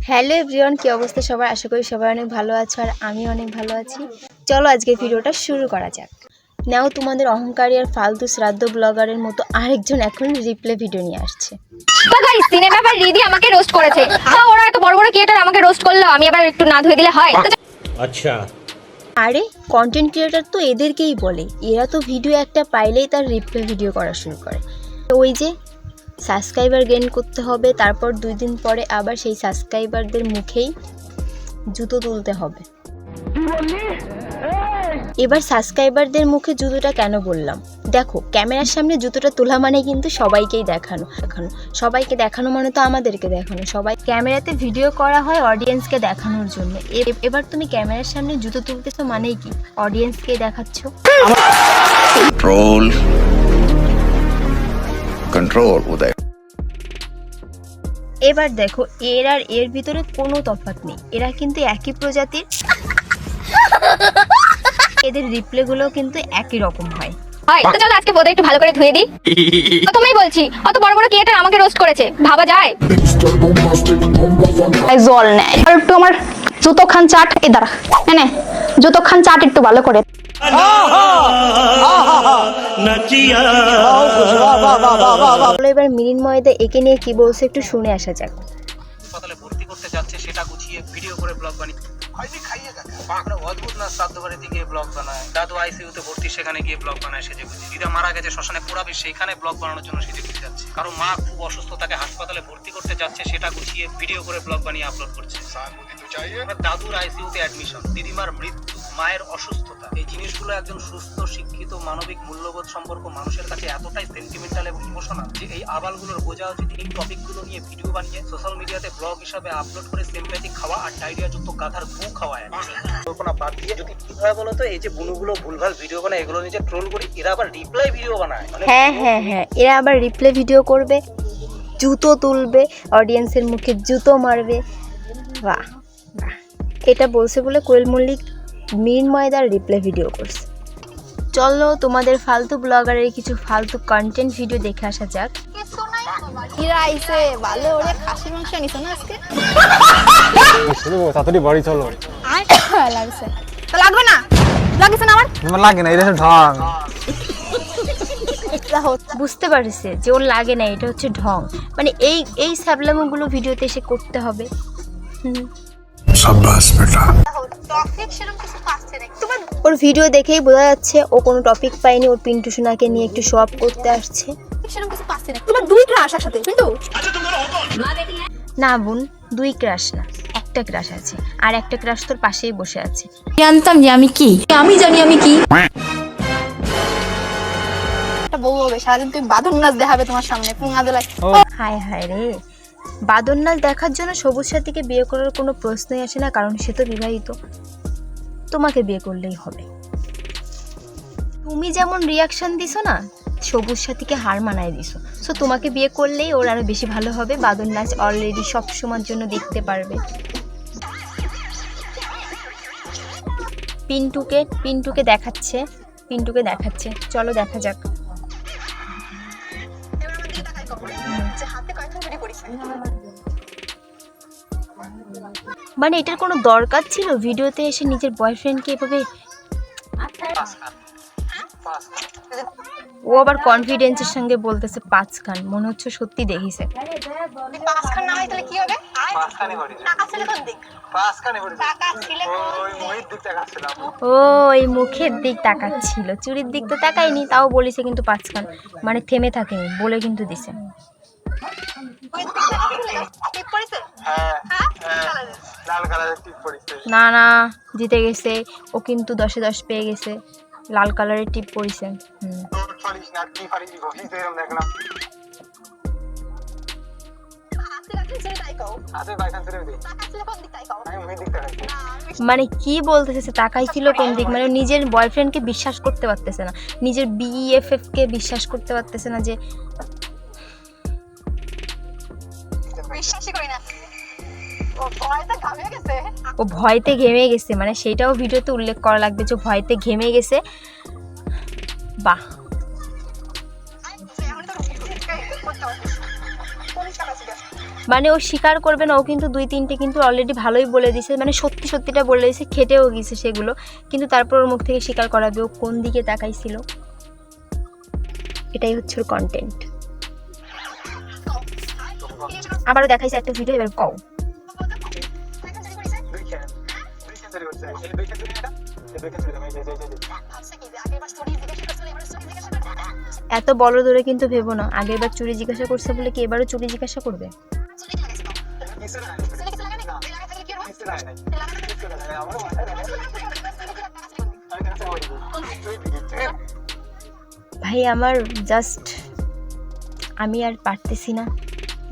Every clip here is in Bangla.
হ্যালো এভরিওয়ান, কি অবস্থা সবার? আশা করি সবাই অনেক ভালো আছো আর আমি অনেক ভালো আছি। চলো আজকে ভিডিওটা শুরু করা যাক। নাও তোমাদের অহংকারী আর ফালতু শ্রাদ্ধ ব্লগারের মতো আরেকজন এখন রিপ্লে ভিডিও নিয়ে আসছে। তো গাইস, সিনেমা বা রিদি আমাকে রোস্ট করেছে। ওরা এত বড় বড় ক্রিয়েটর আমাকে রোস্ট করলো, আমি আবার একটু না ধুয়ে দিলে হয়? আচ্ছা, আরে কন্টেন্ট ক্রিয়েটর তো এদেরকেই বলে, এরা তো ভিডিও একটা পাইলেই তার রিপ্লে ভিডিও করা শুরু করে। ওই যে সাবস্ক্রাইবার গেইন করতে হবে, তারপর 2 দিন পরে আবার সেই সাবস্ক্রাইবারদের মুখেই জুতো তুলতে হবে। এবার সাবস্ক্রাইবারদের মুখে জুতোটা কেন বললাম, দেখো ক্যামেরার সামনে জুতোটা তোলা মানে কিন্তু সবাইকেই দেখানো, সবাইকে দেখানো মানে তো আমাদেরকে দেখানো। সবাই ক্যামেরাতে ভিডিও করা হয় অডিয়েন্সকে দেখানোর জন্য। এবার তুমি ক্যামেরার সামনে জুতো তুলতেছো মানেই কি অডিয়েন্সকে দেখাচ্ছ। कंट्रोल उदय। এবার দেখো এর আর এর ভিতরে কোনো তফাৎ নেই, এরা কিন্তু একই প্রজাতির, এদের রিপ্লে গুলো কিন্তু একই রকম হয়। তো চলো আজকে বোধহয় একটু ভালো করে ধুয়ে দিই। প্রথমেই বলছি, অত বড় বড় ক্রিয়েটর আমাকে রোস্ট করেছে, ভাবা যায়? জল নেয় আর একটু আমার জুতো খান চাট, এই দাঁড়া এনে জুতো খান চাট একটু ভালো করে। এবার মৃন্ময়দা একে নিয়ে কি বলছে একটু শুনে আসা যাক। হাসপাতালে ভর্তি করতে যাচ্ছে সেটা গুছিয়ে ভিডিও করে ব্লগ বানিয়ে খাইয়ে অদ্ভুত না, শ্রাদ্ধ বাড়িতে গিয়ে ব্লগ বানায়, দাদু আইসিইউতে ভর্তি সেখানে গিয়ে ব্লগ বানায় সেজে গুছিয়ে, দিদা মারা গেছে শ্মশানে পোড়াবে সেইখানে ব্লগ বানানোর জন্য সেজে গুছিয়ে যাচ্ছে, কারণ মা খুব অসুস্থ তাকে হাসপাতালে ভর্তি করতে যাচ্ছে সেটা গুছিয়ে ভিডিও করে ব্লগ বানিয়ে আপলোড করছে। দাদুর আইসিইউতে অ্যাডমিশন, দিদিমার মৃত্যু, মায়ের অসুস্থতা, এই জিনিসগুলো একজন সুস্থ শিক্ষিত মানবিক মূল্যবোধ সম্পর্ক মানুষের কাছে এতটাই সেন্টিমেন্টাল এবং ইমোশনাল যে এই আবালগুলোর বোঝা উচিত এই টপিকগুলো নিয়ে ভিডিও বানিয়ে সোশ্যাল মিডিয়াতে ব্লগ হিসাবে আপলোড করে সিম্প্যাথি খাওয়া আর ডায়রিয়া যুক্ত গাধার গু খাওয়ায়। কল্পনা বাদ দিয়ে যদি কি হয় বলো তো, এই যে বুনুগুলো ভুলভাল ভিডিও বানায় এগুলো নিজে ট্রোল করি, এরা আবার রিপ্লাই ভিডিও বানায়। হ্যাঁ, এরা আবার রিপ্লে ভিডিও করবে, জুতো তুলবে, অডিয়েন্সের মুখে জুতো মারবে। বাহ, এটা বলছে বলে কোয়েল মল্লিক মৃন্ময়দার রিপ্লে ভিডিও করছে। চলো তোমাদের ফালতু ব্লগারের কিছু ফালতু কন্টেন্ট ভিডিও দেখে আসা যাক। এরা আইছে ভালো ওরে খাসি মাংস নিছ না আজকে? শুনো তাড়াতাড়ি বাড়ি চলো। লাগছে তো লাগবে না, লাগছে না আমার, তোমার লাগে না, এটা ঢং। বুঝতে পারছে যে ওর লাগে না, এটা হচ্ছে ঢং, মানে এই স্যাবলামগুলো ভিডিওতে এসে করতে হবে। शाबाश बेटा। ওর ভিডিও দেখেই বোঝা যাচ্ছে ও কোনো টপিক পায়নি, ওর পিন্টু সোনাকে নিয়ে একটু শো আপ করতে আসছে। সেরকম কিছু পাচ্ছি না। তোমার দুই ক্রাশ একসাথে কিন্তু না বোন, 2 ক্রাশ না, একটা ক্রাশ আছে, আর একটা ক্রাশ তোর পাশেই বসে আছে। জানতাম যে আমি কি, আমি জানি আমি কি। একটা বউ হবে সারাদিন তুমি বাঁধন নাচ দেখাবে তোমার সামনে পুঙ্গা দিলাই। হায় হায় রে, বাদর নাচ দেখার জন্য সবুজ সাথীকে বিয়ে করার কোনো প্রশ্নই আসে না, কারণ সে তো বিবাহিত, তোমাকে বিয়ে করলেই হবে। তুমি যেমন রিয়াকশন দিছো না, সবুজ সাথীকে হার মানায় দিছো, সো তোমাকে বিয়ে করলেই ওর আরো বেশি ভালো হবে। বাদর নাচ অলরেডি সব সময়ের জন্য দেখতে পারবে। পিন্টুকে দেখাচ্ছে, চলো দেখা যাক। মানে এটার কোনো দরকার ছিল ভিডিওতে এসে নিজের বয়ফ্রেন্ডকে এভাবে? ও আবার কনফিডেন্সের সঙ্গে বলতেছে 5 খান, মনে হচ্ছে সত্যি দেখিছে। 5 খান না হয় তাহলে কি হবে? টাকা ছিল কোন দিক? টাকা ছিল ও এই মুখের দিক তাকাচ্ছিল, চুরির দিক তো তাকায়নি, তাও বলিছে কিন্তু 5 খান, মানে থেমে থাকেনি, বলে কিন্তু দিছে। না জিতে গেছে ও, কিন্তু 10-এ 10 পেয়ে গেছে, লাল কালারের টিপ পরিছে। মানে কি বলতেছে তাকাইছিল কোন দিক, মানে নিজের বয়ফ্রেন্ডকে বিশ্বাস করতে পারতেছে না, নিজের BFF কে বিশ্বাস করতে পারতেছে না, যে বিশ্বাসই করি না। ও ভয়তে ঘেমে গেছে, মানে সেটাও ভিডিওতে উল্লেখ করা লাগবে যে ভয়তে ঘেমে গেছে। বাহ, মানে ও স্বীকার করবে না, ও কিন্তু 2-3টে কিন্তু অলরেডি ভালোই বলে দিছে, মানে সত্যি সত্যিটা বলে দিছে, খেটেও গিয়েছে সেগুলো, কিন্তু তারপর ওর মুখ থেকে স্বীকার করাবে ও কোন দিকে তাকাইছিল। এটাই হচ্ছে ওর কন্টেন্ট। আবারও দেখাইছে একটা ভিডিও, এবার কও। এত বড় ধরে কিন্তু ভেবো না, আগের বার চুরি জিজ্ঞাসা করছে বলে কি এবারও চুরি জিজ্ঞাসা করবে? ভাই আমার জাস্ট আমি আর পারতেছি না,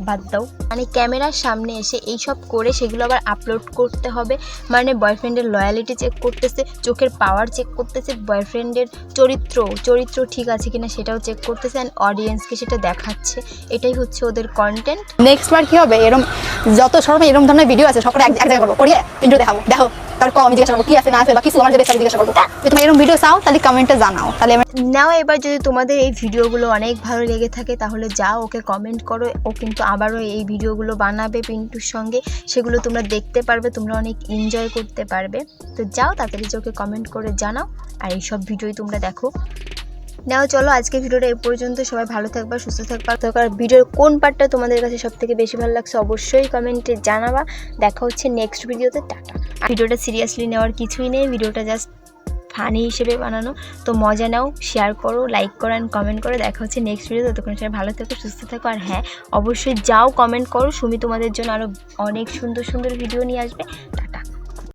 বাদ দাও। মানে ক্যামেরার সামনে এসে এইসব করে সেগুলো আবার আপলোড করতে হবে, মানে বয়ফ্রেন্ডের লয়ালিটি চেক করতেছে, চোখের পাওয়ার চেক করতেছে, বয়ফ্রেন্ডের চরিত্র ঠিক আছে কিনা সেটাও চেক করতেছে, অ্যান্ড অডিয়েন্সকে সেটা দেখাচ্ছে। এটাই হচ্ছে ওদের কন্টেন্ট। নেক্সট বার কি হবে, এরকম যত সময় এরকম ধরনের ভিডিও আছে সব এক জায়গায় করবো, করিয়ে ইন্ট্রো দেখাবো, দেখো তারপর আমি জিজ্ঞাসা করবো কি আছে না আছে বা কিছু আমার যদি জিজ্ঞাসা করবো। যদি তুমি এরকম ভিডিও চাও তাহলে কমেন্টে জানাও, তাহলে নাও এবার যদি তোমাদের এই ভিডিওগুলো অনেক ভালো লেগে থাকে তাহলে যাও ওকে কমেন্ট করো, ও কিন্তু আবারও এই ভিডিওগুলো বানাবে পিন্টুর সঙ্গে, সেগুলো তোমরা দেখতে পারবে, তোমরা অনেক এনজয় করতে পারবে। তো যাও তাড়াতাড়ি যে ওকে কমেন্ট করে জানাও, আর এইসব ভিডিওই তোমরা দেখো। নাও চলো আজকে ভিডিওটা এই পর্যন্ত, সবাই ভালো থাকবা, সুস্থ থাকবা। তো ভিডিওর কোন পার্টটা তোমাদের কাছে সব থেকে বেশি ভালো লাগছে অবশ্যই কমেন্টে জানাবা। দেখা হচ্ছে নেক্সট ভিডিওতে, টাটা। ভিডিওটা সিরিয়াসলি নেওয়ার কিছুই নেই, ভিডিওটা জাস্ট ফানি হিসেবে বানানো। তো মজা নাও, শেয়ার করো, লাইক করো অ্যান্ড কমেন্ট করো। দেখা হচ্ছে নেক্সট ভিডিও, ততক্ষণ সবাই ভালো থাকো, সুস্থ থাকো। আর হ্যাঁ, অবশ্যই যাও কমেন্ট করো, সুমি তোমাদের জন্য আরও অনেক সুন্দর সুন্দর ভিডিও নিয়ে আসবে। টাটা।